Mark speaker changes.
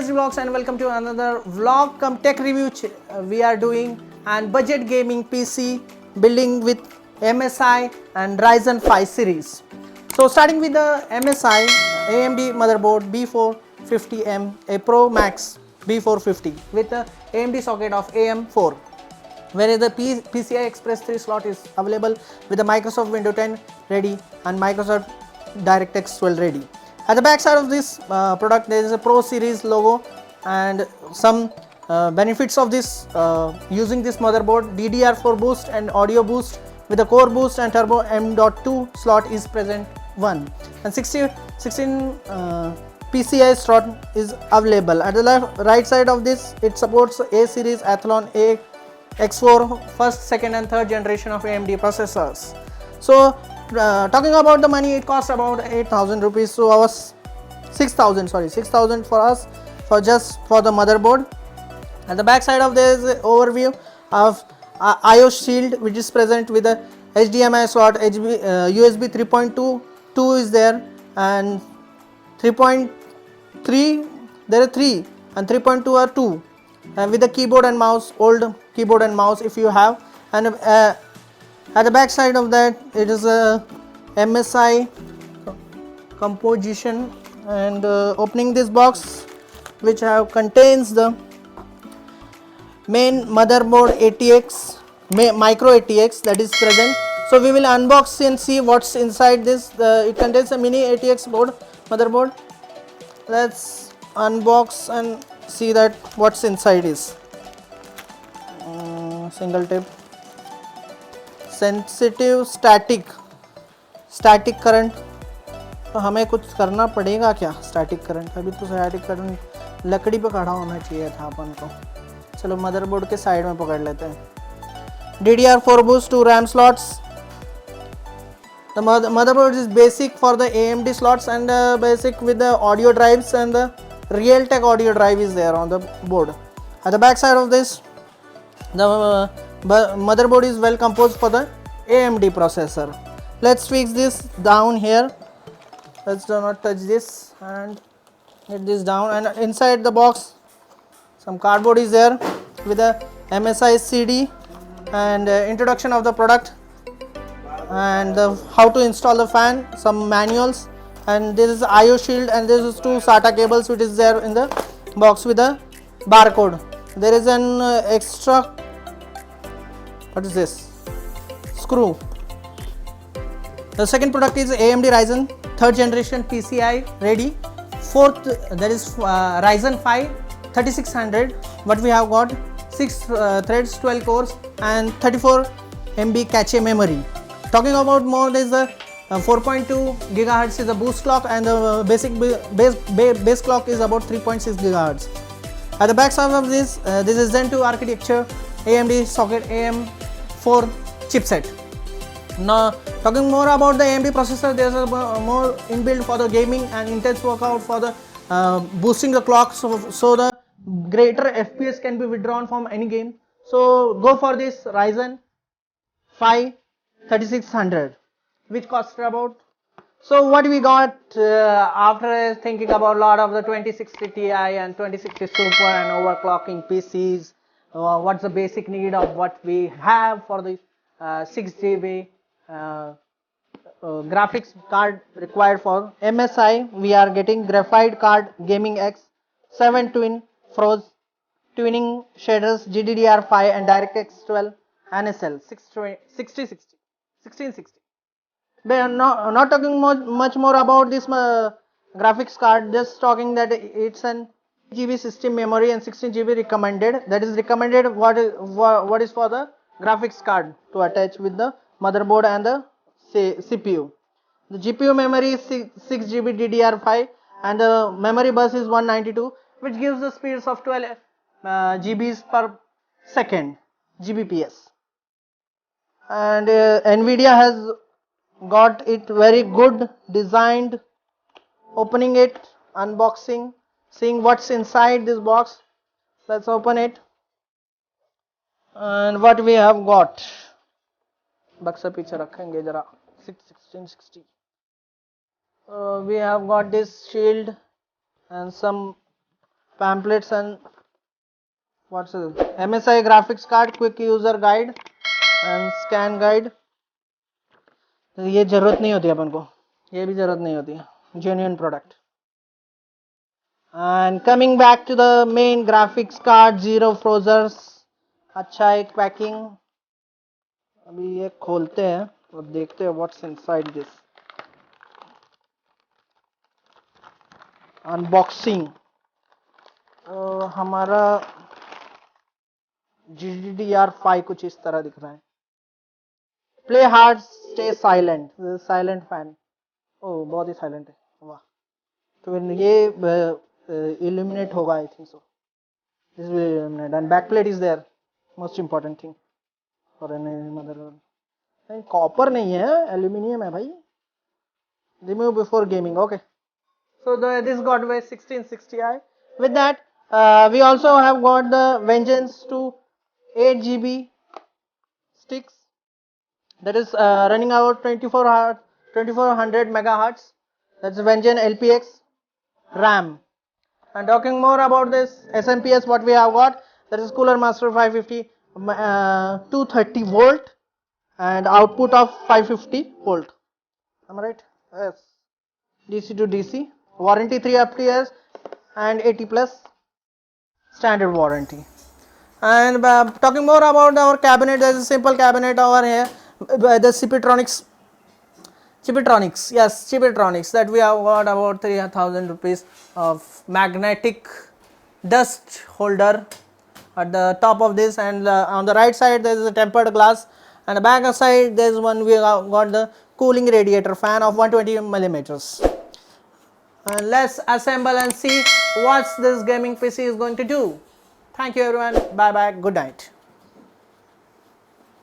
Speaker 1: TSD Vlogs and welcome to another vlog come tech review. We are doing and budget gaming PC building with MSI and Ryzen 5 series. So starting with the MSI AMD motherboard B450M a Pro Max B450 with the AMD socket of AM4, whereas the PCI Express 3 slot is available with the Microsoft Windows 10 ready and Microsoft DirectX 12 ready. At the back side of this product there is a Pro Series logo and some benefits of this using this motherboard. DDR4 boost and audio boost with the core boost and turbo M.2 slot is present one, and 16 PCI slot is available. At the right side of this it supports A series Athlon A X4 first, second and third generation of AMD processors. So talking about the money, it costs about 8,000 rupees, so our 6,000 for us for just for the motherboard. At the back side of this overview of IO Shield, which is present with a HDMI slot, USB 3.2 2 is there, and 3.3 there are 3 and 3.2 are 2, with the keyboard and mouse, old keyboard and mouse if you have. And at the back side of that it is a MSI composition, and opening this box which contains the main motherboard ATX micro ATX that is present. So we will unbox and see what's inside this. It contains a mini ATX motherboard. Let's unbox and see that what's inside is single tip, sensitive static current. तो हमें कुछ करना पड़ेगा क्या static current? अभी तो static current लकड़ी पे खड़ा होना चाहिए था अपन को. चलो मदरबोर्ड के साइड में पकड़ लेते हैं. DDR4 boost 2 RAM slots. The motherboard is basic for the AMD slots and basic with the audio drives, and the Realtek audio drive is there on the board. At the back side of this, the motherboard is well composed for the AMD processor. Let's fix this down here. Let's do not touch this and get this down. And inside the box some cardboard is there with a MSI CD and introduction of the product and how to install the fan, some manuals, and this is IO Shield, and this is 2 SATA cables which is there in the box with a barcode. There is an extra, what is this, screw. The second product is AMD Ryzen 3rd generation PCI ready. Fourth, that is Ryzen 5 3600. What we have got 6 threads, 12 cores and 34 MB cache memory. Talking about more, there is the 4.2 GHz is the boost clock, and the basic base clock is about 3.6 GHz. At the back side of this, this is Zen 2 architecture, AMD socket AM4 chipset. Now talking more about the AMD processor, there is a more inbuilt for the gaming and intense workout for the boosting the clock, so the greater FPS can be withdrawn from any game. So go for this Ryzen 5 3600, which costs about. So what we got after thinking about a lot of the 2060 Ti and 2060 Super and overclocking PCs, what's the basic need of what we have for the 6 GB graphics card required for MSI. We are getting Graphite Card Gaming X 7 Twin Froze Twinning Shaders GDDR5 and DirectX 12 NSL 1660. We are not talking much more about this graphics card, just talking that it's an GB system memory and 16 GB recommended. That is recommended what is for the graphics card to attach with the motherboard and the CPU. The GPU memory is 6 GB DDR5 and the memory bus is 192, which gives the speeds of 12 GBs per second GBps. And Nvidia has got it very good designed. Opening it, unboxing, seeing what's inside this box. Let's open it. And what we have got, बक्सा पीछे रखेंगे जरा 1660. We have got this shield and some pamphlets and what's it? MSI graphics card, quick user guide and scan guide. तो ये जरूरत नहीं होती अपन को, ये भी जरूरत नहीं होती है. Genuine product. And coming back to the main graphics card, zero frozzers. अच्छा एक पैकिंग. अभी ये खोलते हैं और देखते हैं what's inside this. Unboxing. हमारा GDDR5 कुछ इस तरह दिख रहा है. Play hard, stay silent. Silent fan. ओह बहुत ही साइलेंट है. वाह. तो ये illuminate होगा I think so. This will illuminate and backplate is there. Most important thing for any motherboard. नहीं कॉपर नहीं है, एल्यूमिनियम है भाई. Remove before gaming. Okay. So this got way 1660i. With that, we also have got the Vengeance 2 8 GB sticks. That is running out 2400 megahertz. That's Vengeance LPX RAM. And talking more about this SMPS, what we have got, that is Cooler Master 550, 230 volt and output of 550 volt. Am I right? Yes. DC to DC. Warranty 3 years and 80 plus standard warranty. And talking more about our cabinet, there is a simple cabinet over here. The Chipitronics, yes, Chipitronics, that we have got about 3,000 rupees of magnetic dust holder at the top of this, and on the right side there is a tempered glass, and the back side there is one we have got the cooling radiator fan of 120 millimeters. And let's assemble and see what this gaming PC is going to do. Thank you everyone. Bye bye. Good night.